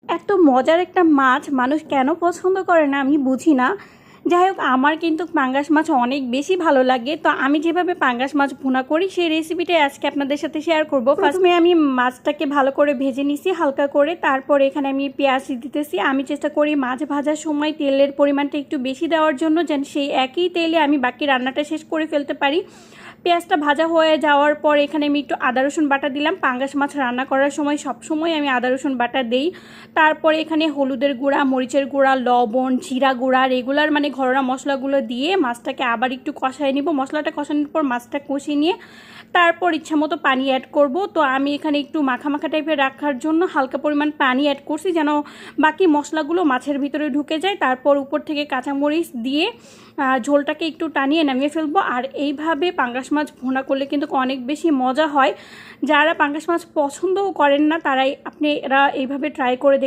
এত মজার একটা মাছ মানুষ কেন পছন্দ করে না আমি বুঝি না। যাই হোক, আমার কিন্তু পাঙ্গাস মাছ অনেক বেশি ভালো লাগে। তো আমি যেভাবে পাঙ্গাস মাছ ভুনা করি সেই রেসিপিটাই আজকে আপনাদের সাথে শেয়ার করব। প্রথমে আমি মাছটাকে ভালো করে ভেজে নিছি হালকা করে, তারপর এখানে আমি পেঁয়াজ দিতেছি। আমি চেষ্টা করি মাছ ভাজার সময় তেলের পরিমাণটা একটু বেশি দেওয়ার জন্য, যেন সেই একই তেলে আমি বাকি রান্নাটা শেষ করে ফেলতে পারি। পেঁয়াজটা ভাজা হয়ে যাওয়ার পর এখানে আমি একটু আদা রসুন বাটা দিলাম। পাঙ্গাস মাছ রান্না করার সময় সবসময় আমি আদা রসুন বাটা দিই। তারপরে এখানে হলুদের গুঁড়া, মরিচের গুঁড়া, লবণ, জিরা গুঁড়া, রেগুলার মানে ঘরোয়া মশলাগুলো দিয়ে মাছটাকে আবার একটু কষায় নিব। মশলাটা কষানোর পর মাছটা কষিয়ে নিয়ে তারপর ইচ্ছা মতো পানি অ্যাড করব। তো আমি এখানে একটু মাখা মাখা টাইপের রাখার জন্য হালকা পরিমাণ পানি অ্যাড করছি, যেন বাকি মশলাগুলো মাছের ভিতরে ঢুকে যায়। তারপর উপর থেকে কাঁচামরিচ দিয়ে ঝোলটাকে একটু টানিয়ে নামিয়ে ফেলবো। আর এইভাবে পাঙ্গাস মাছ ভুনা করলে কিন্তু অনেক বেশি মজা হয়। যারা পাঙ্গাস মাছ পছন্দও করেন না তারাই এরা এইভাবে ট্রাই করে